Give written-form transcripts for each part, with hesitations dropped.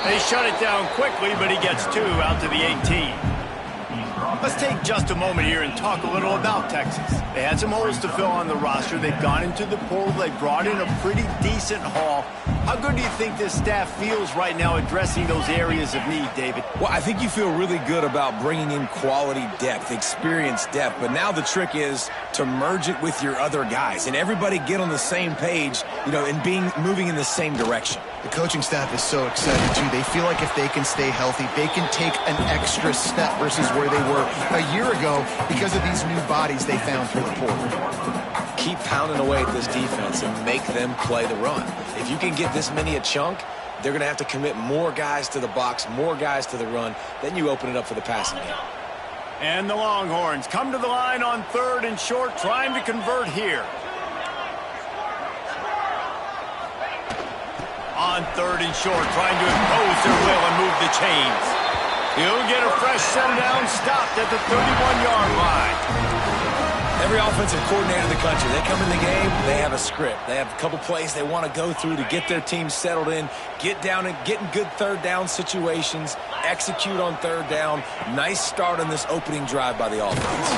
They shut it down quickly, but he gets 2 out to the 18. Let's take just a moment here and talk a little about Texas. They had some holes to fill on the roster. They've gone into the portal. They brought in a pretty decent haul. How good do you think this staff feels right now addressing those areas of need, David? Well, I think you feel really good about bringing in quality depth, experienced depth. But now the trick is to merge it with your other guys and everybody get on the same page, and moving in the same direction. The coaching staff is so excited, too. They feel like if they can stay healthy, they can take an extra step versus where they were a year ago because of these new bodies they found through the portal. Keep pounding away at this defense and make them play the run. If you can get this many a chunk, they're going to have to commit more guys to the box, more guys to the run. Then you open it up for the passing game. And the Longhorns come to the line on 3rd and short, trying to convert here. On 3rd and short, trying to impose their will and move the chains. He'll get a fresh set down, stopped at the 31-yard line. Every offensive coordinator in the country, they come in the game, they have a script. They have a couple plays they want to go through to get their team settled in, get down and get in good 3rd down situations, execute on 3rd down. Nice start on this opening drive by the offense.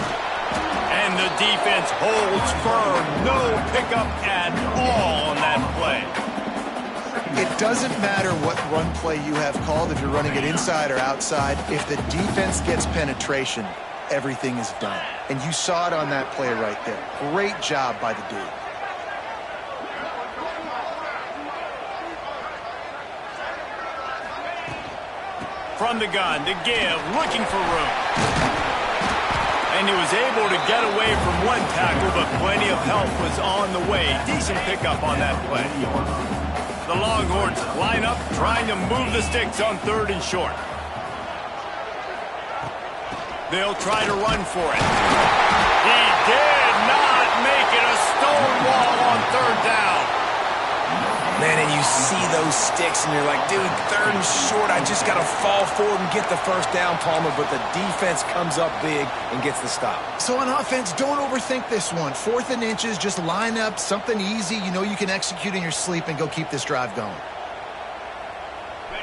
And the defense holds firm. No pickup at all on that play. It doesn't matter what run play you have called, if you're running it inside or outside. If the defense gets penetration, everything is done. And you saw it on that play right there. Great job by the dude. From the gun to give, looking for room. And he was able to get away from one tackle, but plenty of help was on the way. Decent pickup on that play. The Longhorns line up, trying to move the sticks on 3rd and short. They'll try to run for it. He did not make it. A stone wall on 3rd down. Man, and you see those sticks, and you're like, dude, 3rd and short, I just got to fall forward and get the 1st down, Palmer, but the defense comes up big and gets the stop. So on offense, don't overthink this one. 4th and inches, just line up, something easy you know you can execute in your sleep and go keep this drive going.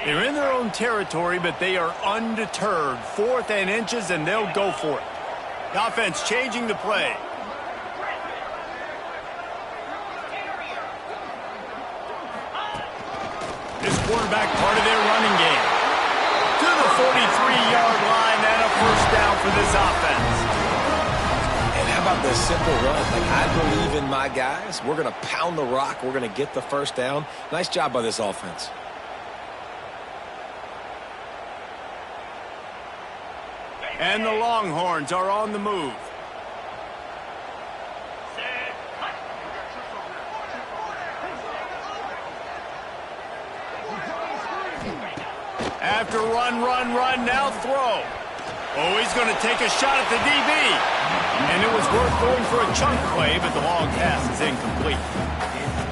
They're in their own territory, but they are undeterred. 4th and inches, and they'll go for it. The offense changing the play. This quarterback part of their running game. To the 43-yard line and a 1st down for this offense. And how about the simple run? Like, I believe in my guys. We're going to pound the rock. We're going to get the 1st down. Nice job by this offense. And the Longhorns are on the move. After run, now throw. Oh, he's going to take a shot at the DB. And it was worth going for a chunk play, but the long pass is incomplete.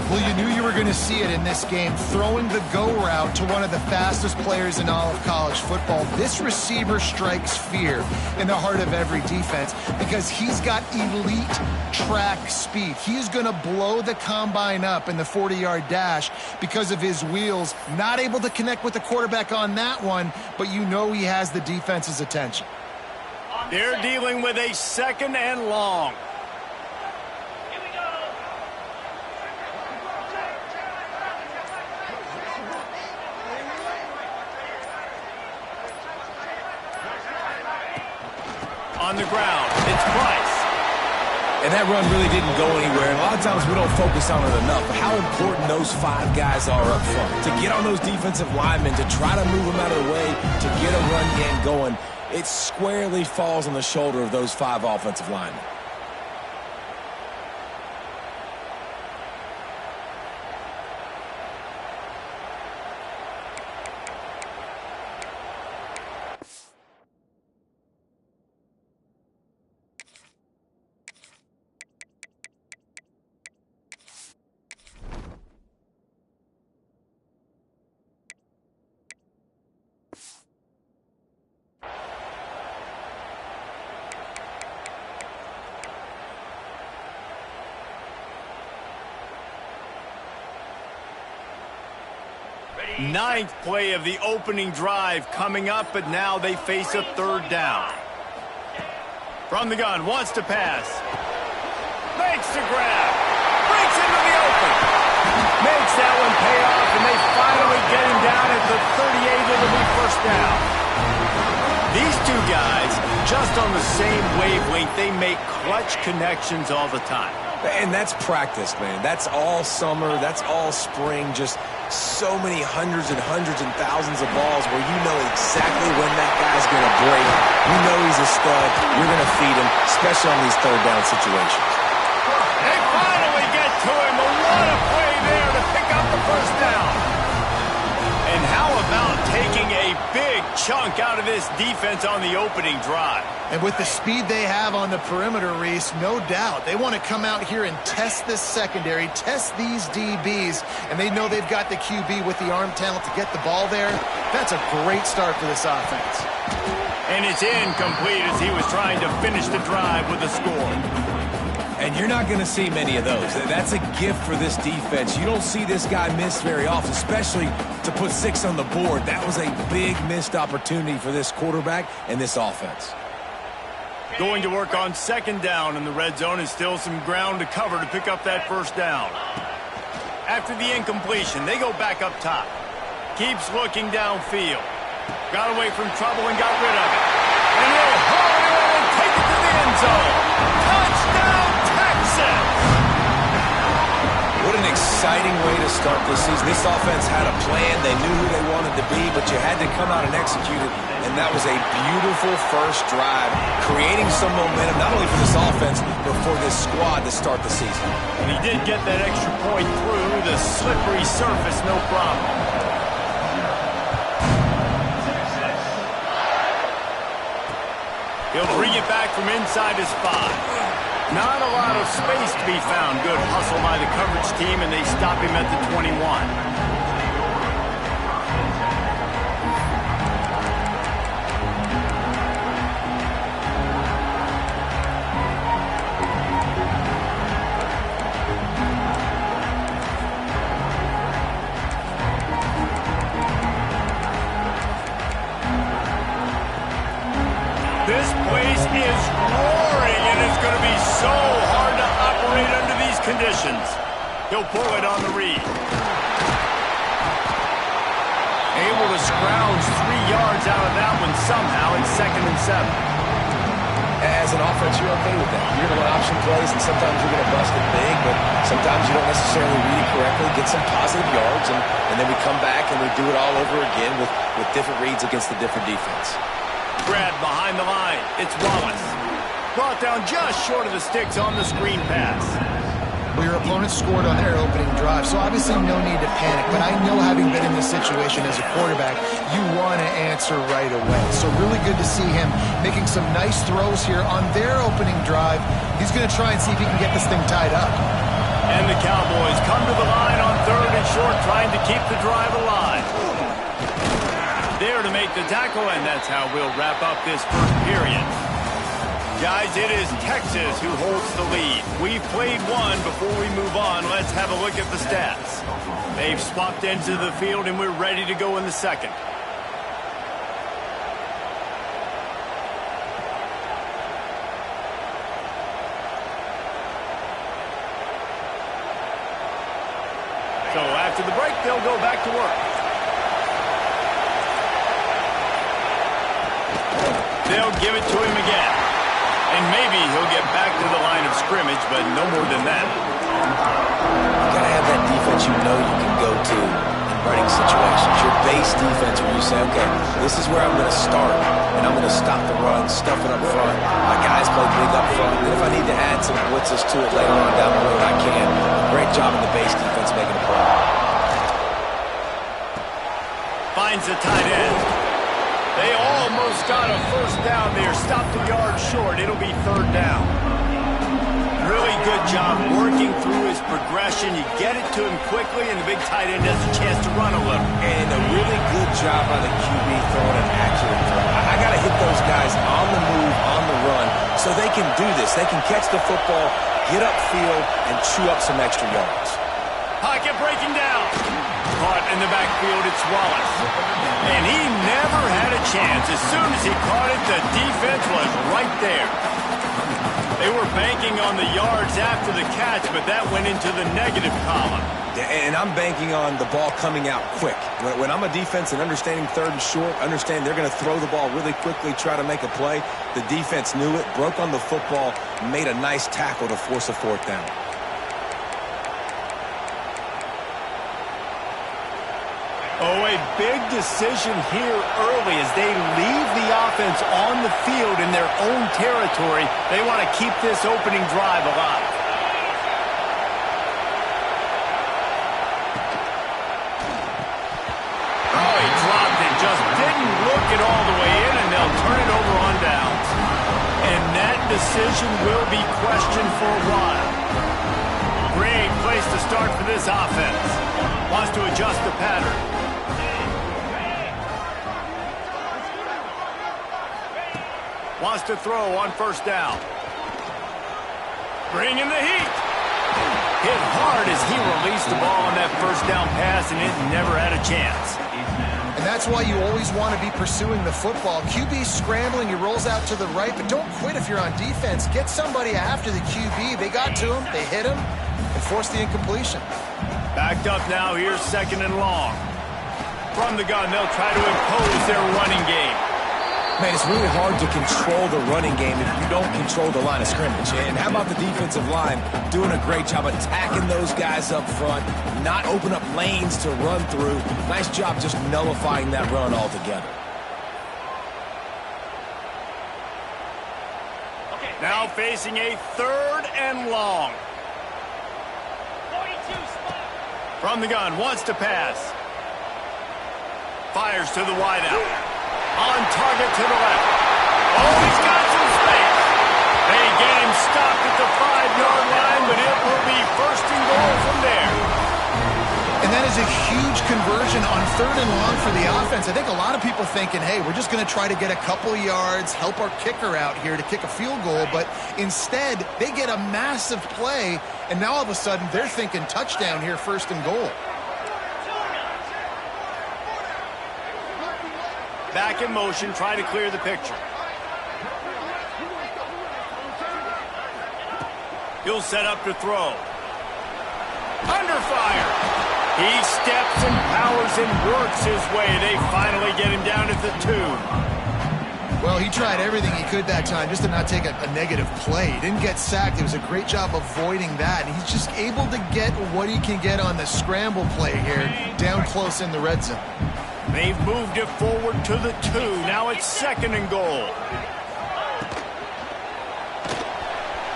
Well, you knew you were going to see it in this game, throwing the go route to one of the fastest players in all of college football. This receiver strikes fear in the heart of every defense because he's got elite track speed. He's going to blow the combine up in the 40-yard dash because of his wheels. Not able to connect with the quarterback on that one, but you know he has the defense's attention. They're dealing with a 2nd and long. On the ground, it's Price. And that run really didn't go anywhere. And a lot of times we don't focus on it enough. But how important those 5 guys are up front. To get on those defensive linemen, to try to move them out of the way, to get a run game going, it squarely falls on the shoulder of those 5 offensive linemen. Ninth play of the opening drive coming up, but now they face a third down. From the gun, wants to pass. Makes the grab. Breaks into the open. Makes that one pay off, and they finally get him down at the 38. It'll be first down. These two guys, just on the same wavelength, they make clutch connections all the time. And that's practice, man. That's all summer. That's all spring. Just so many hundreds and thousands of balls where you know exactly when that guy's going to break. You know he's a stud. You're going to feed him, especially on these third down situations. They finally get to him. What a play there to pick up the first down. And how about taking a big chunk out of this defense on the opening drive? And with the speed they have on the perimeter, Reese, no doubt, they want to come out here and test this secondary, test these DBs, and they know they've got the QB with the arm talent to get the ball there. That's a great start for this offense. And it's incomplete as he was trying to finish the drive with a score. And you're not going to see many of those. That's a gift for this defense. You don't see this guy miss very often, especially to put 6 on the board. That was a big missed opportunity for this quarterback and this offense. Going to work on second down in the red zone, and still some ground to cover to pick up that first down. After the incompletion, they go back up top. Keeps looking downfield. Got away from trouble and got rid of it. And he'll haul it in and take it to the end zone. Touchdown, Texas! What an exciting way to start this season. This offense had a plan. They knew who they wanted to be, but you had to come out and execute it. And that was a beautiful first drive, creating some momentum, not only for this offense, but for this squad to start the season. And he did get that extra point through the slippery surface, no problem. He'll bring it back from inside his 5. Not a lot of space to be found. Good hustle by the coverage team, and they stop him at the 21. This place is roaring, and it's going to be so hard to operate under these conditions. He'll pull it on the read. Able to scrounge 3 yards out of that one somehow in 2nd and 7. As an offense, you're okay with that. You're going to run option plays, and sometimes you're going to bust it big, but sometimes you don't necessarily read it correctly, get some positive yards, and then we come back and we do it all over again with different reads against the different defense. Grab behind the line. It's Wallace. Brought down just short of the sticks on the screen pass. Well, your opponent scored on their opening drive, so obviously no need to panic. But I know, having been in this situation as a quarterback, you want to answer right away. So really good to see him making some nice throws here on their opening drive. He's going to try and see if he can get this thing tied up. And the Cowboys come to the line on 3rd and short, trying to keep the drive alive. There to make the tackle, and that's how we'll wrap up this first period. Guys, it is Texas who holds the lead. We've played one. Before we move on, let's have a look at the stats. They've swapped ends of the field, and we're ready to go in the second. So after the break, they'll go back to work. They'll give it to him again. And maybe he'll get back to the line of scrimmage, but no more than that. You got to have that defense you know you can go to in running situations. Your base defense where you say, okay, this is where I'm going to start, and I'm going to stop the run, stuff it up front. My guys play big up front. And if I need to add some blitzes to it later on down the road, I can. Great job in the base defense making a play. Finds the tight end. They almost got a first down there. Stopped a yard short. It'll be 3rd down. Really good job working through his progression. You get it to him quickly, and the big tight end has a chance to run a little. And a really good job by the QB throwing an accurate throw. I got to hit those guys on the move, on the run, so they can do this. They can catch the football, get upfield, and chew up some extra yards. Pocket breaking down. caught in the backfield. It's Wallace. And he never had a chance. As soon as he caught it, the defense was right there. They were banking on the yards after the catch, but that went into the negative column. And I'm banking on the ball coming out quick. When I'm a defense and understanding third and short, understand they're going to throw the ball really quickly, try to make a play. The defense knew it, broke on the football, made a nice tackle to force a fourth down. Oh, a big decision here early as they leave the offense on the field in their own territory. They want to keep this opening drive alive. Oh, he dropped it. Just didn't look it all the way in, and they'll turn it over on downs. And that decision will be questioned for a while. Great place to start for this offense. Wants to adjust the pattern. Wants to throw on first down. Bring in the heat. Hit hard as he released the ball on that first down pass, and it never had a chance. And that's why you always want to be pursuing the football. QB scrambling, he rolls out to the right, but don't quit if you're on defense. Get somebody after the QB. They got to him, they hit him, and forced the incompletion. Backed up now, here's second and long. From the gun, they'll try to impose their running game. Man, it's really hard to control the running game if you don't control the line of scrimmage. And how about the defensive line doing a great job attacking those guys up front, not open up lanes to run through. Nice job just nullifying that run altogether. Now facing a third and long. From the gun, wants to pass. Fires to the wideout. On target to the left. Oh, he's got some space. They get him stopped at the 5-yard line, but it will be first and goal from there. And that is a huge conversion on third and long for the offense. I think a lot of people thinking, hey, we're just going to try to get a couple yards, help our kicker out here to kick a field goal. But instead, they get a massive play, and now all of a sudden they're thinking touchdown here, first and goal. Back in motion, try to clear the picture. He'll set up to throw. Under fire. He steps and powers and works his way. They finally get him down at the 2. Well, he tried everything he could that time just to not take a negative play. He didn't get sacked. It was a great job avoiding that. And he's just able to get what he can get on the scramble play here, down close in the red zone. They've moved it forward to the 2. Now it's second and goal.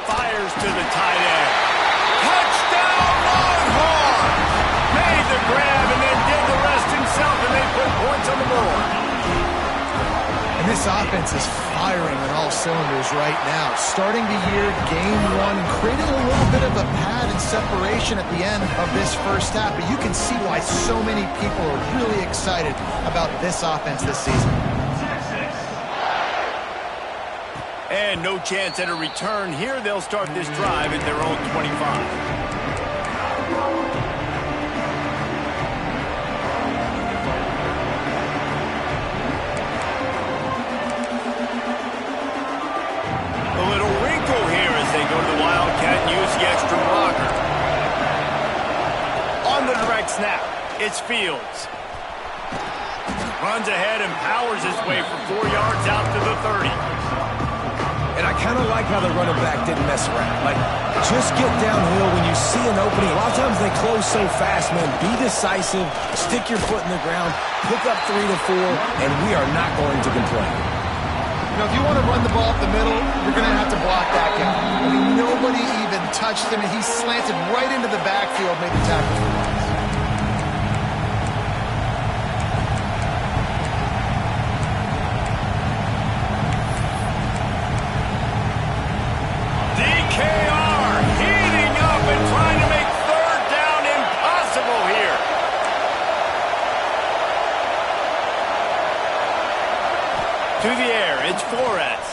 Fires to the tight end. Touchdown, Longhorns! Made the grab and then did the rest himself, and they put points on the board. And this offense is firing on all cylinders right now. Starting the year, game 1, creating a little bit of a pad and separation at the end of this first half. But you can see why so many people are really excited about this offense this season. And no chance at a return here. They'll start this drive at their own 25. Go to the Wildcat and use the extra blocker. On the direct snap, it's Fields. Runs ahead and powers his way for 4 yards out to the 30. And I kind of like how the running back didn't mess around. Like, just get downhill when you see an opening. A lot of times they close so fast, man. Be decisive, stick your foot in the ground, pick up 3 to 4, and we are not going to complain. You know, if you want to run the ball up the middle, you're going to have to block that guy. I mean, nobody even touched him, and he slanted right into the backfield, made the tackle for once. DKR heating up and trying to make third down impossible here. To the air, it's Flores.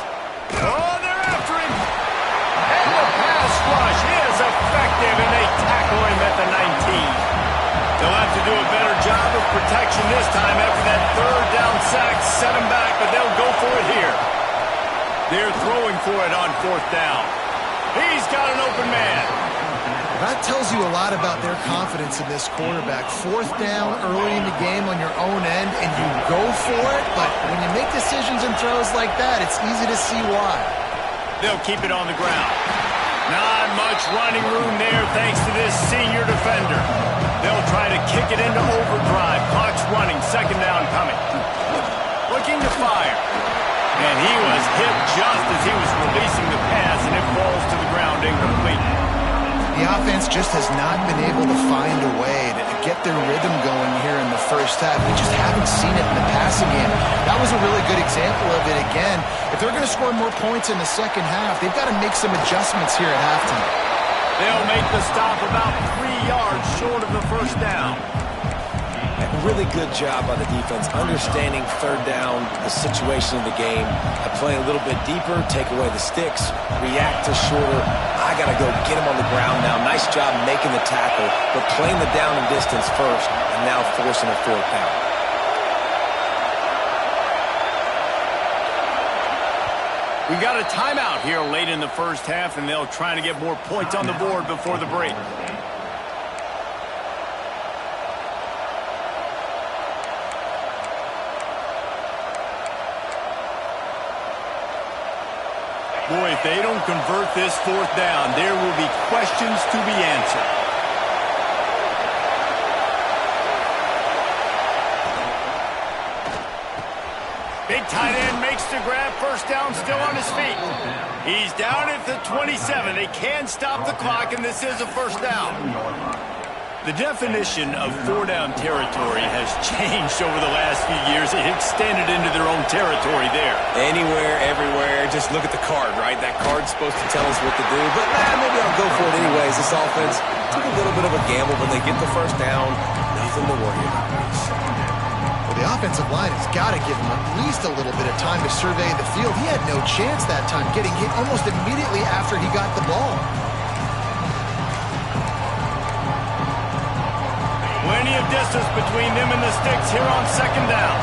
Oh, they're after him. And the pass rush is effective, and they tackle him at the 19. They'll have to do a better job of protection this time after that third down sack set them back, but they'll go for it here. They're throwing for it on fourth down. He's got an open man. That tells you a lot about their confidence in this quarterback. Fourth down early in the game on your own end, and you go for it, but when you make decisions and throws like that, it's easy to see why. They'll keep it on the ground. Not much running room there thanks to this senior defender. They'll try to kick it into overdrive. Clock's running, second down coming. Looking to fire. And he was hit just as he was releasing the pass, and it falls to the ground incomplete. The offense just has not been able to find a way to get their rhythm going here in the first half. We just haven't seen it in the passing game. That was a really good example of it again. If they're going to score more points in the second half, they've got to make some adjustments here at halftime. They'll make the stop about 3 yards short of the first down. Really good job by the defense, understanding third down, the situation of the game. I play a little bit deeper, take away the sticks, react to shorter. I got to go get him on the ground now. Nice job making the tackle, but playing the down and distance first, and now forcing a fourth down. We got a timeout here late in the first half, and they'll try to get more points on the board before the break. Boy, if they don't convert this fourth down, there will be questions to be answered. Big tight end makes the grab. First down, still on his feet. He's down at the 27. They can stop the clock, and this is a first down. The definition of four-down territory has changed over the last few years. It extended into their own territory there. Anywhere, everywhere, just look at the card, right? That card's supposed to tell us what to do, but maybe I'll go for it anyways. This offense took a little bit of a gamble, but they get the first down. Nothing to worry about. Well, the offensive line has got to give him at least a little bit of time to survey the field. He had no chance that time, getting hit almost immediately after he got the ball. Plenty of distance between them and the sticks here on second down.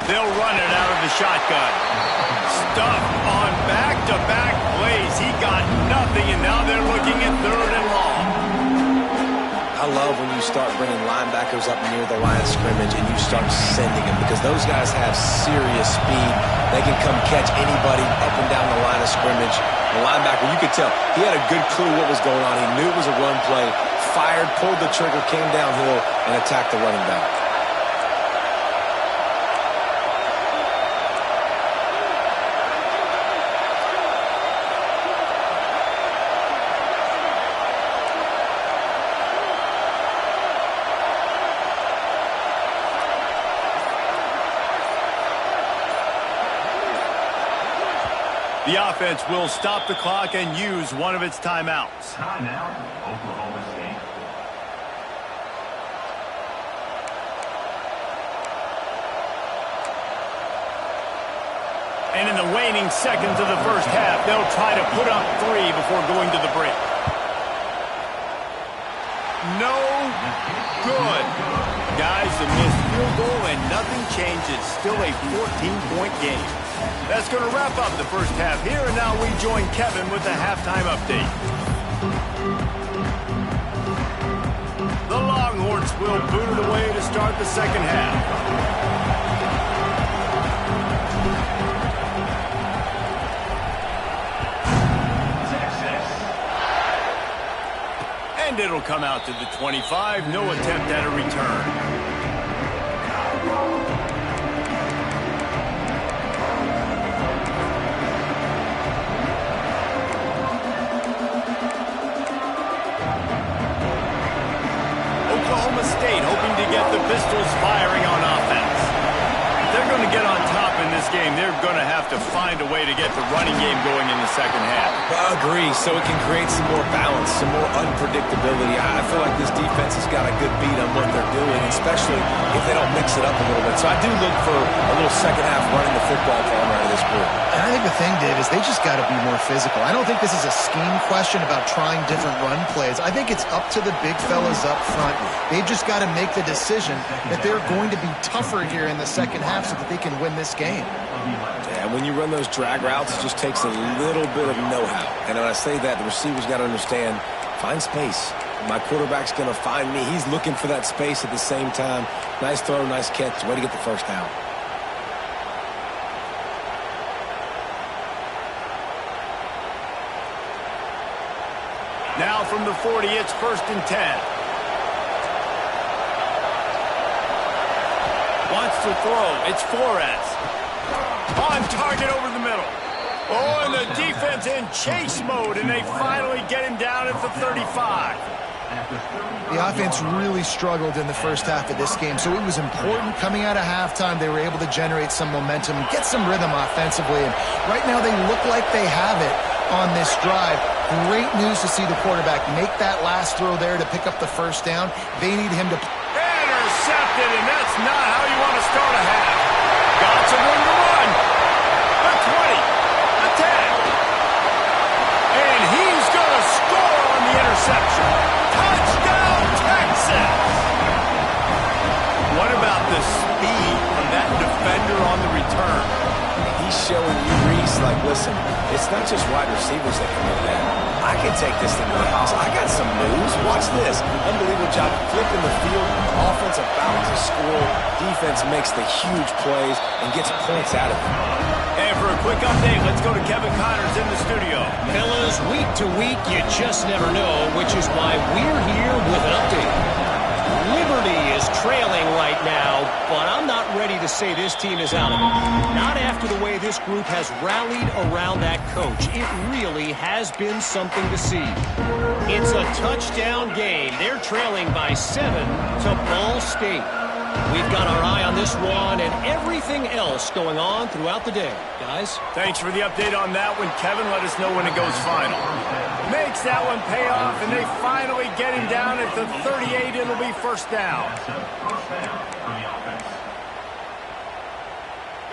They'll run it out of the shotgun. Stuffed on back-to-back plays. He got nothing, and now they're looking at third and long. I love when you start bringing linebackers up near the line of scrimmage and you start sending them, because those guys have serious speed. They can come catch anybody up and down the line of scrimmage. The linebacker, you could tell, he had a good clue what was going on. He knew it was a run play, fired, pulled the trigger, came downhill, and attacked the running back. The offense will stop the clock and use one of its timeouts. Timeout, Oklahoma State. And in the waning seconds of the first half, they'll try to put up 3 before going to the break. No good. Guys, a missed field goal and nothing changes. Still a 14-point game. That's going to wrap up the first half here, and now we join Kevin with the halftime update. The Longhorns will boot it away to start the second half. And it'll come out to the 25. No attempt at a return. Oklahoma State hoping to get the Pistols firing on offense. They're going to get on top in this game, they're going to have to find a way to get the running game going in the second half. I agree, so it can create some more balance, some more unpredictability. I feel like this defense has got a good beat on what they're doing, especially if they don't mix it up a little bit. So I do look for a little second half running the football game out of this group. And I think the thing, Dave, is they just got to be more physical. I don't think this is a scheme question about trying different run plays. I think it's up to the big fellas up front. They've just got to make the decision that they're going to be tougher here in the second half so that they can win this game. Yeah, when you run those drag routes, it just takes a little bit of know-how. And when I say that, the receivers got to understand, find space. My quarterback's going to find me. He's looking for that space at the same time. Nice throw, nice catch. Way to get the first down. Now from the 40, it's 1st and 10. Wants to throw. It's Flores. On target over the middle. Oh, and the defense in chase mode, and they finally get him down at the 35. The offense really struggled in the first half of this game, so it was important coming out of halftime. They were able to generate some momentum, get some rhythm offensively, and right now they look like they have it on this drive. Great news to see the quarterback make that last throw there to pick up the first down. They need him to... Intercepted, and that's not how you want to start a half. Got some room to run. The 20, the 10. And he's going to score on the interception. Touchdown, Texas! What about the speed from that defender on the return? He's showing you, Reese, like, listen, it's not just wide receivers that can do that. I can take this thing to the house. I got some moves. Watch this. Unbelievable job flipping the field. Offense about to score. Defense makes the huge plays and gets points out of it. And for a quick update, let's go to Kevin Connors in the studio. Fellas, week to week, you just never know, which is why we're here with an update. Liberty is trailing right now, but I'm not ready to say this team is out of it. Not after the way this group has rallied around that coach. It really has been something to see. It's a touchdown game. They're trailing by 7 to Ball State. We've got our eye on this one and everything else going on throughout the day. Guys? Thanks for the update on that one, Kevin. Let us know when it goes final. Makes that one pay off, and they finally get him down at the 38. It'll be first down.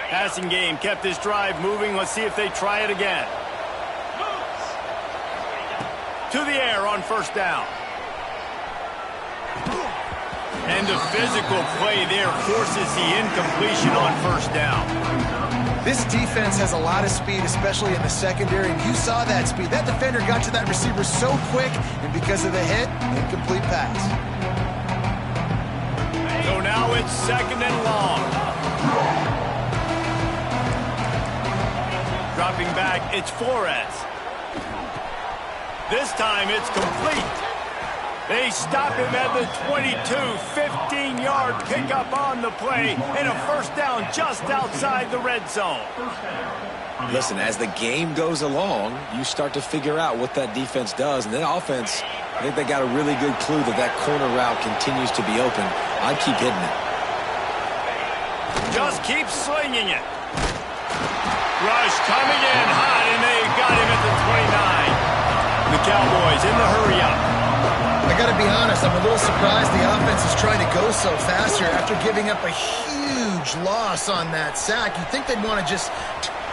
Passing game kept this drive moving. Let's see if they try it again. To the air on first down. And the physical play there forces the incompletion on first down. This defense has a lot of speed, especially in the secondary, and you saw that speed. That defender got to that receiver so quick, and because of the hit, incomplete pass. So now it's 2nd and long. Dropping back, it's Flores. This time it's complete. They stop him at the 22, 15-yard pickup on the play, and a first down just outside the red zone. Listen, as the game goes along, you start to figure out what that defense does, and then offense, I think they got a really good clue that that corner route continues to be open. I'd keep hitting it. Just keep slinging it. Rush coming in hot, and they got him at the 29. The Cowboys in the hurry-up. I got to be honest, I'm a little surprised the offense is trying to go so fast here after giving up a huge loss on that sack. You'd think they'd want to just...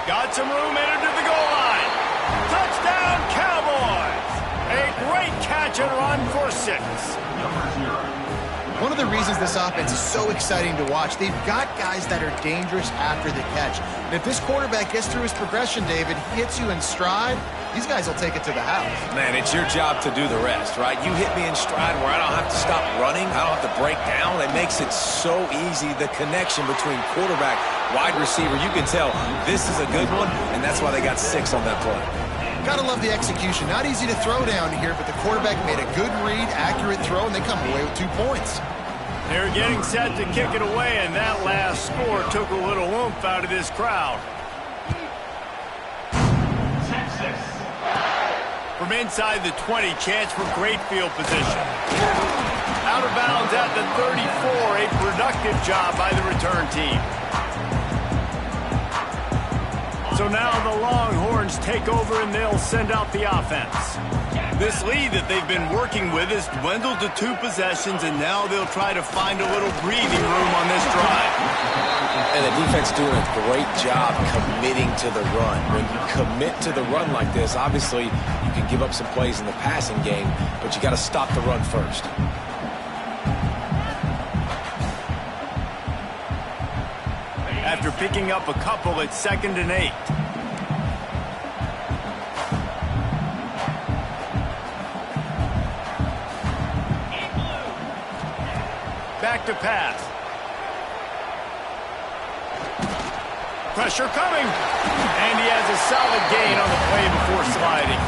Got some room, entered to the goal line. Touchdown, Cowboys! A great catch and run for 6. One of the reasons this offense is so exciting to watch, they've got guys that are dangerous after the catch. And if this quarterback gets through his progression, David, hits you in stride, these guys will take it to the house. Man, it's your job to do the rest, right? You hit me in stride where I don't have to stop running. I don't have to break down. It makes it so easy, the connection between quarterback, wide receiver. You can tell this is a good one, and that's why they got 6 on that play. Gotta love the execution. Not easy to throw down here, but the quarterback made a good read, accurate throw, and they come away with 2 points. They're getting set to kick it away, and that last score took a little oomph out of this crowd. From inside the 20, chance for great field position. Out of bounds at the 34, a productive job by the return team. So now the Longhorns take over and they'll send out the offense. This lead that they've been working with has dwindled to 2 possessions, and now they'll try to find a little breathing room on this drive. And the defense doing a great job committing to the run. When you commit to the run like this, obviously you can give up some plays in the passing game, but you got to stop the run first. After picking up a couple, it's 2nd and 8. Back to pass. Pressure coming. And he has a solid gain on the play before sliding.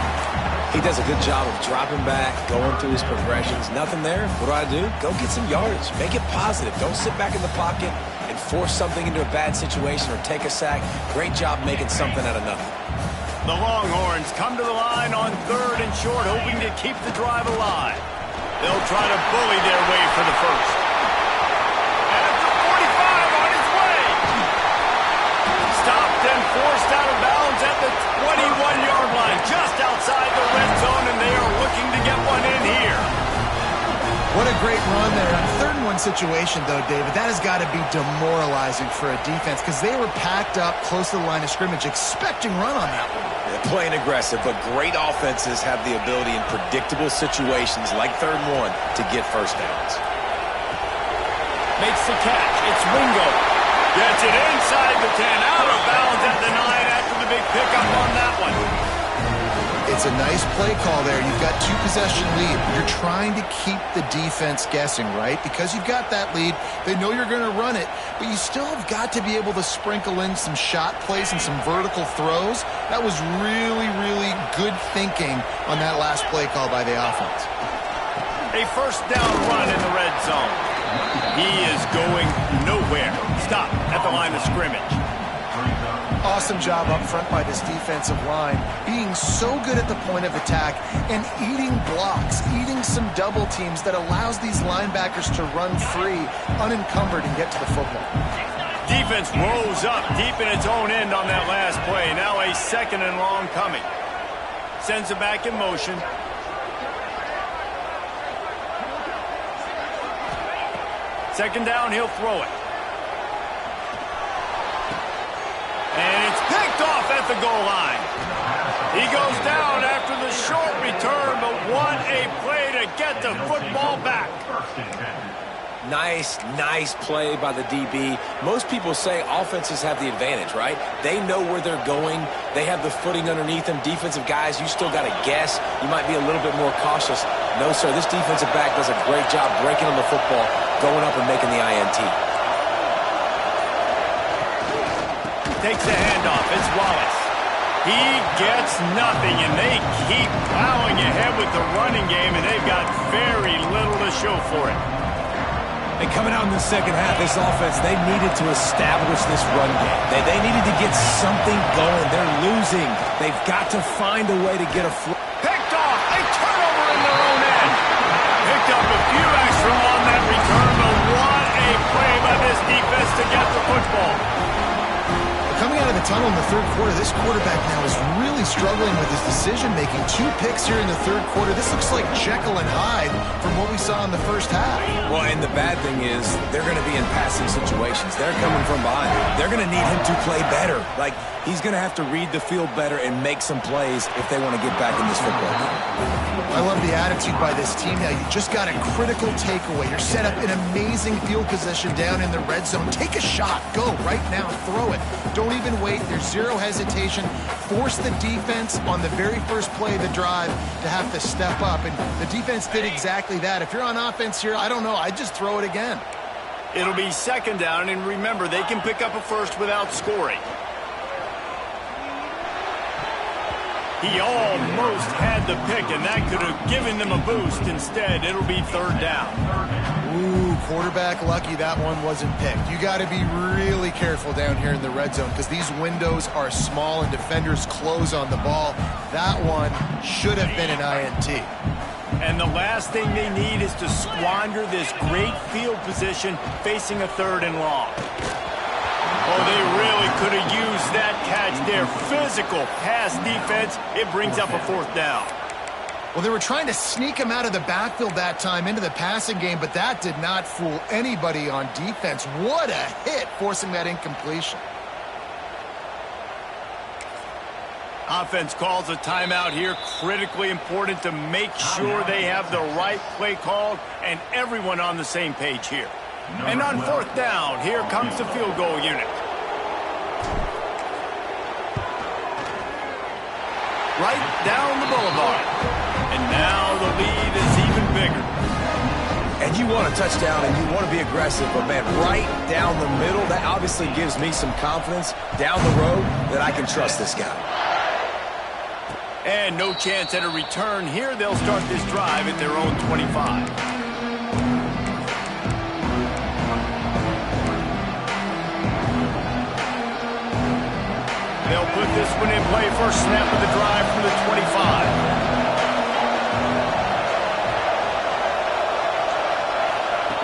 He does a good job of dropping back, going through his progressions. Nothing there. What do? Go get some yardage. Make it positive. Don't sit back in the pocket and force something into a bad situation or take a sack. Great job making something out of nothing. The Longhorns come to the line on 3rd and short, hoping to keep the drive alive. They'll try to bully their way for the first. At the 45 on his way. Stopped and forced out of bounds at the 21-yard line, just outside the red zone, and they are looking to get one in here. What a great run there. In a 3rd and 1 situation, though, David, that has got to be demoralizing for a defense because they were packed up close to the line of scrimmage, expecting run on that one. They're playing aggressive, but great offenses have the ability in predictable situations like 3rd and 1 to get first downs. Makes the catch. It's Wingo. Gets it inside the 10, out of bounds at the 9 after the big pickup on that one. It's a nice play call there. You've got 2-possession lead. You're trying to keep the defense guessing, right? Because you've got that lead. They know you're going to run it, but you still have got to be able to sprinkle in some shot plays and some vertical throws. That was really, really good thinking on that last play call by the offense. A first down run in the red zone. He is going nowhere. Stop at the line of scrimmage. Awesome job up front by this defensive line, being so good at the point of attack and eating blocks, eating some double teams that allows these linebackers to run free, unencumbered, and get to the football. Defense rose up deep in its own end on that last play. Now a 2nd and long coming. Sends it back in motion. Second down, he'll throw it. And it's picked off at the goal line. He goes down after the short return, but what a play to get the football back. Nice play by the DB. Most people say offenses have the advantage, right? They know where they're going. They have the footing underneath them. Defensive guys, you still got to guess. You might be a little bit more cautious. No, sir, this defensive back does a great job breaking on the football, going up and making the INT. Takes the handoff. It's Wallace. He gets nothing, and they keep plowing ahead with the running game, and they've got very little to show for it. And coming out in the second half, this offense, they needed to establish this run game. They needed to get something going. They're losing. They've got to find a way to get a flow. Picked off. A turnover in their own end. Picked up a few extra on that return, but what a play by this defense to get the football. Coming out of the tunnel in the 3rd quarter, this quarterback now is really struggling with his decision-making. 2 picks here in the 3rd quarter. This looks like Jekyll and Hyde from what we saw in the first half. Well, and the bad thing is they're going to be in passing situations. They're coming from behind. They're going to need him to play better. Like, he's going to have to read the field better and make some plays if they want to get back in this football game. I love the attitude by this team now. You just got a critical takeaway. You're set up in amazing field position down in the red zone. Take a shot. Go right now. Throw it. Don't even wait. There's zero hesitation. Force the defense on the very first play of the drive to have to step up. And the defense did exactly that. If you're on offense here, I don't know. I'd just throw it again. It'll be 2nd down, and remember, they can pick up a first without scoring. He almost had the pick, and that could have given them a boost. Instead, it'll be 3rd down. Ooh, quarterback lucky that one wasn't picked. You got to be really careful down here in the red zone because these windows are small and defenders close on the ball. That one should have been an INT. And the last thing they need is to squander this great field position facing a 3rd and long. Oh, they really could have used that catch there. Physical pass defense. It brings up a fourth down. Well, they were trying to sneak him out of the backfield that time into the passing game, but that did not fool anybody on defense. What a hit, forcing that incompletion. Offense calls a timeout here. Critically important to make sure they have the right play called and everyone on the same page here. And on fourth down, here comes the field goal unit. Right down the boulevard. And now the lead is even bigger. And you want a touchdown and you want to be aggressive, but man, right down the middle, that obviously gives me some confidence down the road that I can trust this guy. And no chance at a return here. They'll start this drive at their own 25. They'll put this one in play. First snap of the drive from the 25.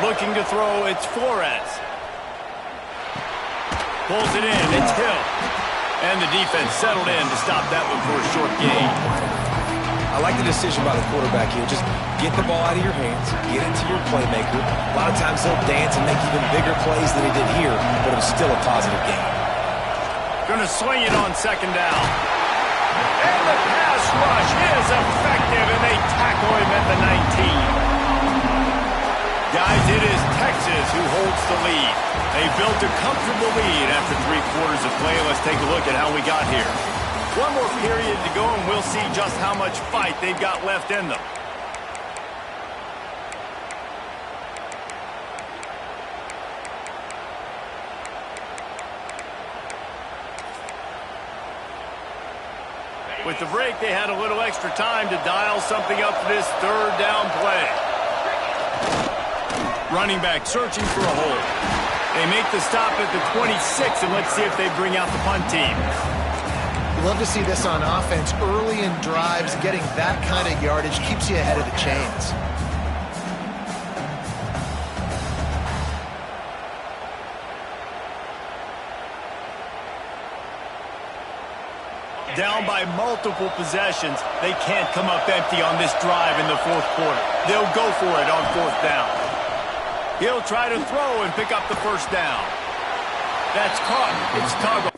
Looking to throw, it's Flores. Pulls it in, it's Hill. And the defense settled in to stop that one for a short gain. I like the decision by the quarterback here. Just get the ball out of your hands, get it to your playmaker. A lot of times he'll dance and make even bigger plays than he did here, but it was still a positive game. Gonna swing it on second down. And the pass rush is effective, and they tackle him at the 19. Guys, it is Texas who holds the lead. They built a comfortable lead after 3 quarters of play. Let's take a look at how we got here. One more period to go, and we'll see just how much fight they've got left in them. With the break, they had a little extra time to dial something up for this third down play. Running back searching for a hole. They make the stop at the 26, and let's see if they bring out the punt team. You love to see this on offense. Early in drives, getting that kind of yardage keeps you ahead of the chains. Down by multiple possessions, they can't come up empty on this drive in the fourth quarter. They'll go for it on fourth down. He'll try to throw and pick up the first down. That's caught. It's Chicago.